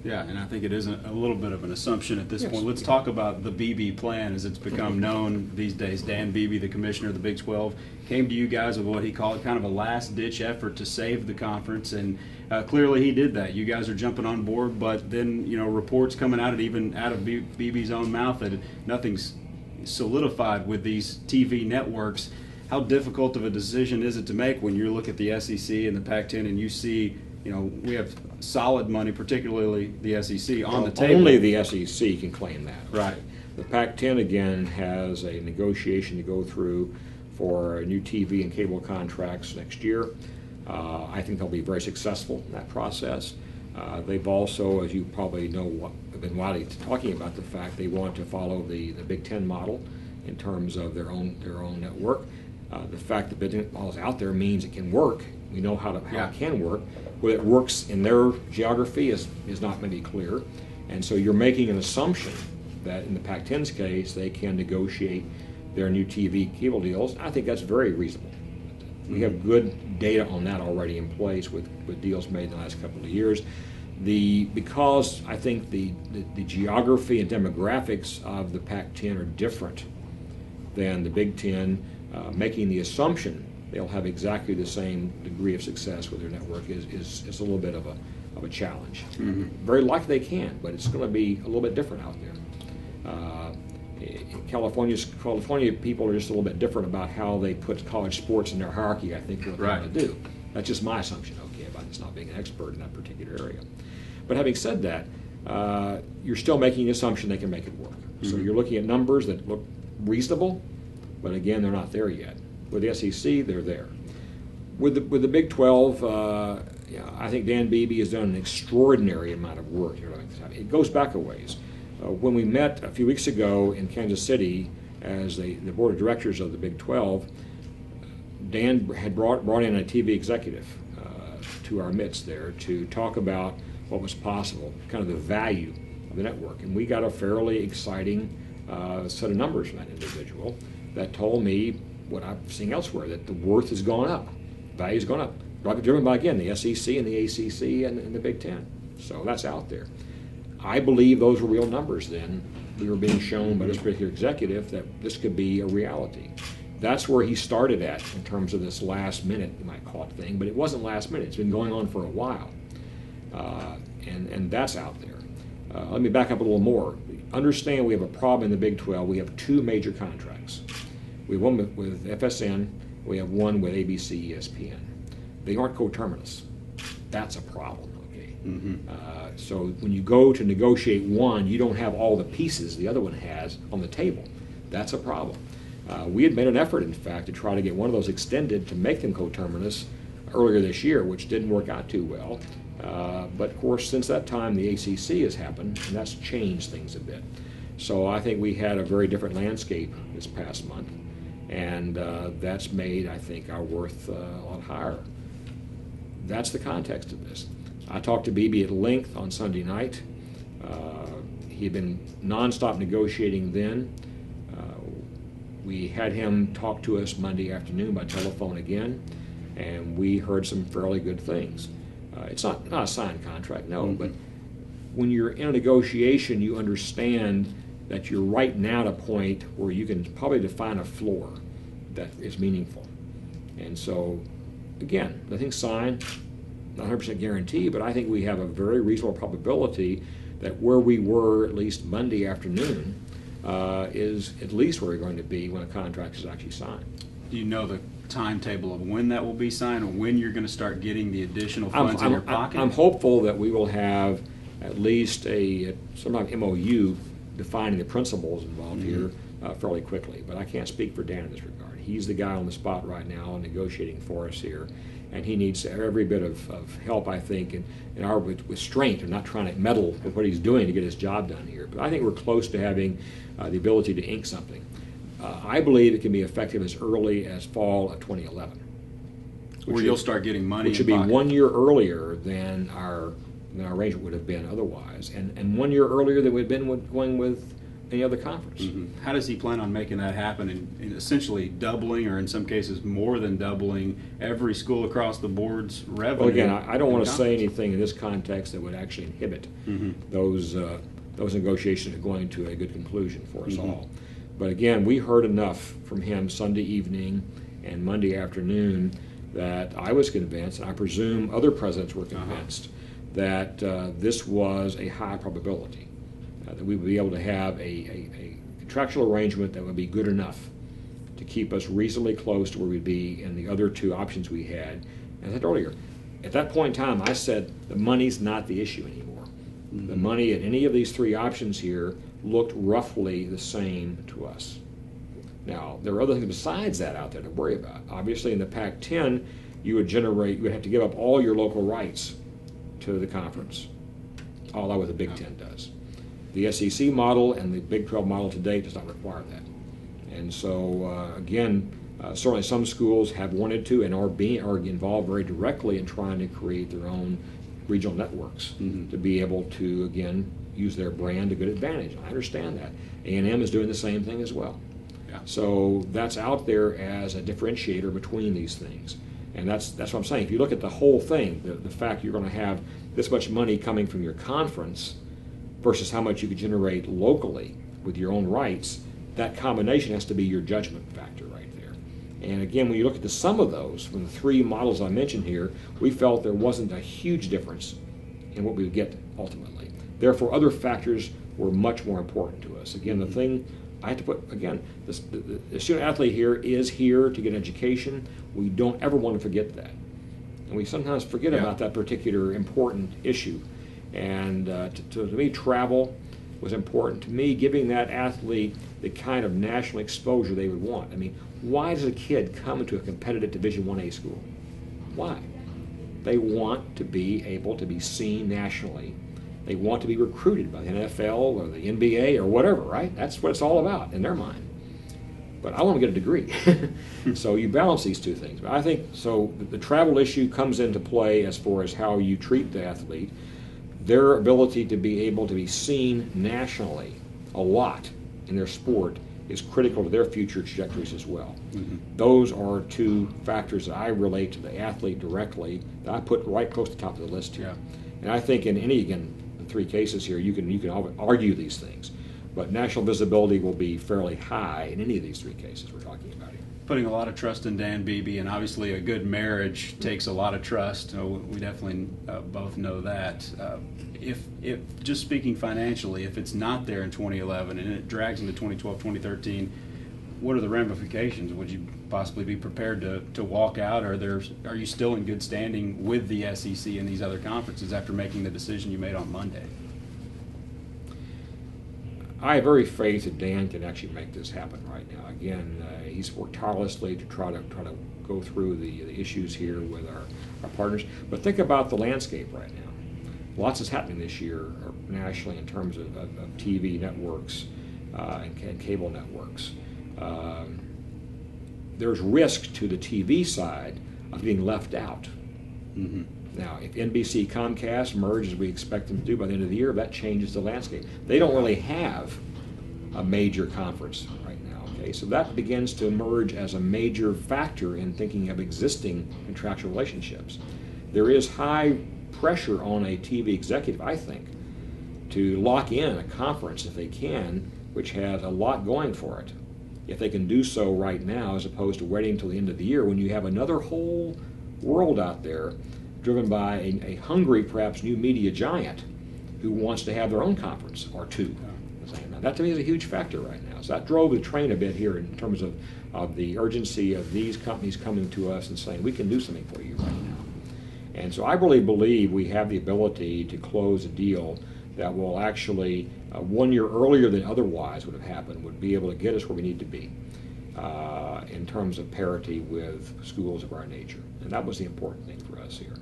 Yeah, and I think it is a little bit of an assumption at this Yes. point. Let's talk about the BB plan as it's become known these days. Dan Beebe, the commissioner of the Big 12, came to you guys with what he called kind of a last-ditch effort to save the conference, and clearly he did that. You guys are jumping on board, but then, you know, reports coming out, even out of Beebe's own mouth, that nothing's solidified with these TV networks. How difficult of a decision is it to make when you look at the SEC and the Pac-10 and you see, you know, we have solid money, particularly the SEC, on the table? Only the SEC can claim that. Right. The Pac-10, again, has a negotiation to go through for new TV and cable contracts next year. I think they'll be very successful in that process. They've also, as you probably know, have been widely talking about the fact they want to follow the Big Ten model in terms of their own network. The fact that the Big Ten model is out there means it can work. We know how it can work. Whether it works in their geography is not maybe clear. And so you're making an assumption that in the Pac-10's case, they can negotiate their new TV cable deals. I think that's very reasonable. We have good data on that already in place with deals made in the last couple of years. Because I think the geography and demographics of the Pac-10 are different than the Big Ten, making the assumption they'll have exactly the same degree of success with their network is a little bit of a challenge. Mm-hmm. Very likely they can, but it's going to be a little bit different out there. California people are just a little bit different about how they put college sports in their hierarchy, I think, what they want to do. That's just my assumption, okay, about this not being an expert in that particular area. But having said that, you're still making the assumption they can make it work. Mm-hmm. So you're looking at numbers that look reasonable, but again, they're not there yet. With the SEC, they're there. With the Big 12, I think Dan Beebe has done an extraordinary amount of work here. It goes back a ways. When we met a few weeks ago in Kansas City as the board of directors of the Big 12, Dan had brought in a TV executive to our midst there to talk about what was possible, kind of the value of the network. And we got a fairly exciting set of numbers from that individual that told me what I'm seeing elsewhere, that the worth has gone up, value has gone up, driven by, again, the SEC and the ACC and the Big Ten. So that's out there. I believe those were real numbers then. We were being shown by this particular executive that this could be a reality. That's where he started at in terms of this last minute, you might call it thing, but it wasn't last minute. It's been going on for a while. And that's out there. Let me back up a little more. Understand we have a problem in the Big 12. We have two major contracts. We have one with FSN. We have one with ABC, ESPN. They aren't coterminous. That's a problem. Mm-hmm. So when you go to negotiate one, you don't have all the pieces the other one has on the table. That's a problem. We had made an effort, in fact, to try to get one of those extended to make them coterminous earlier this year, which didn't work out too well. But of course, since that time, the ACC has happened, and that's changed things a bit. So I think we had a very different landscape this past month, and that's made, I think, our worth a lot higher. That's the context of this. I talked to Beebe at length on Sunday night. He had been nonstop negotiating then. We had him talk to us Monday afternoon by telephone again, and we heard some fairly good things. It's not a signed contract, no, but when you're in a negotiation, you understand that you're right now at a point where you can probably define a floor that is meaningful. And so, again, nothing's signed, not 100% guarantee, but I think we have a very reasonable probability that where we were at least Monday afternoon is at least where we're going to be when a contract is actually signed. Do you know the timetable of when that will be signed, or when you're going to start getting the additional funds in your pocket? I'm hopeful that we will have at least some kind of MOU defining the principles involved here fairly quickly. But I can't speak for Dan in this regard. He's the guy on the spot right now negotiating for us here, and he needs every bit of help, I think, in our restraint and not trying to meddle with what he's doing to get his job done here. But I think we're close to having the ability to ink something. I believe it can be effective as early as fall of 2011. Where you'll start getting money. Which would be 1 year earlier than our arrangement would have been otherwise, and 1 year earlier than we'd been going with any other conference. How does he plan on making that happen and essentially doubling, or in some cases more than doubling, every school across the board's revenue? Well, again, I don't want to say anything in this context that would actually inhibit those negotiations going to a good conclusion for us all. But again, we heard enough from him Sunday evening and Monday afternoon that I was convinced, and I presume other presidents were convinced, that this was a high probability, that we would be able to have a contractual arrangement that would be good enough to keep us reasonably close to where we'd be in the other two options we had. As I said earlier, at that point in time, I said the money's not the issue anymore. The money at any of these three options here looked roughly the same to us. Now, there are other things besides that out there to worry about. Obviously, in the Pac-10, you would have to give up all your local rights to the conference, all that what the Big Ten does. The SEC model and the Big 12 model today does not require that. And so, again, certainly some schools have wanted to and are involved very directly in trying to create their own regional networks to be able to, again, use their brand to good advantage. I understand that. A&M is doing the same thing as well. So that's out there as a differentiator between these things. And that's what I'm saying. If you look at the whole thing, the fact you're going to have this much money coming from your conference versus how much you could generate locally with your own rights, that combination has to be your judgment factor right there. And again, when you look at the sum of those, from the three models I mentioned here, we felt there wasn't a huge difference in what we would get ultimately. Therefore, other factors were much more important to us. Again, the thing I have to put, again, the student athlete here is here to get education. We don't ever want to forget that. And we sometimes forget about that particular important issue. And to me, travel was important. To me, giving that athlete the kind of national exposure they would want. I mean, why does a kid come into a competitive Division I A school? Why? They want to be able to be seen nationally. They want to be recruited by the NFL or the NBA or whatever, right? That's what it's all about in their mind. But I want to get a degree. So you balance these two things. But I think, so the travel issue comes into play as far as how you treat the athlete. Their ability to be able to be seen nationally a lot in their sport is critical to their future trajectories as well. Those are two factors that I relate to the athlete directly that I put right close to the top of the list here. And I think in any, again, three cases here, you can argue these things, but national visibility will be fairly high in any of these three cases we're talking about here. Putting a lot of trust in Dan Beebe, and obviously a good marriage takes a lot of trust. We definitely both know that. If just speaking financially, if it's not there in 2011 and it drags into 2012, 2013, what are the ramifications? Would you possibly be prepared to walk out, or are you still in good standing with the SEC and these other conferences after making the decision you made on Monday? I have every faith that Dan can actually make this happen right now. Again, he's worked tirelessly to try to go through the issues here with our partners. But think about the landscape right now. Lots is happening this year nationally in terms of TV networks and cable networks. There's risk to the TV side of being left out. Now, if NBC Comcast merge as we expect them to do by the end of the year, that changes the landscape. They don't really have a major conference right now, okay? So that begins to emerge as a major factor in thinking of existing contractual relationships. There is high pressure on a TV executive, I think, to lock in a conference if they can, which has a lot going for it, if they can do so right now as opposed to waiting until the end of the year when you have another whole world out there driven by a hungry, perhaps, new media giant who wants to have their own conference or two. Now, that to me is a huge factor right now. So that drove the train a bit here in terms of the urgency of these companies coming to us and saying, we can do something for you right now. And so I really believe we have the ability to close a deal that will actually, 1 year earlier than otherwise would have happened, would be able to get us where we need to be in terms of parity with schools of our nature. And that was the important thing for us here.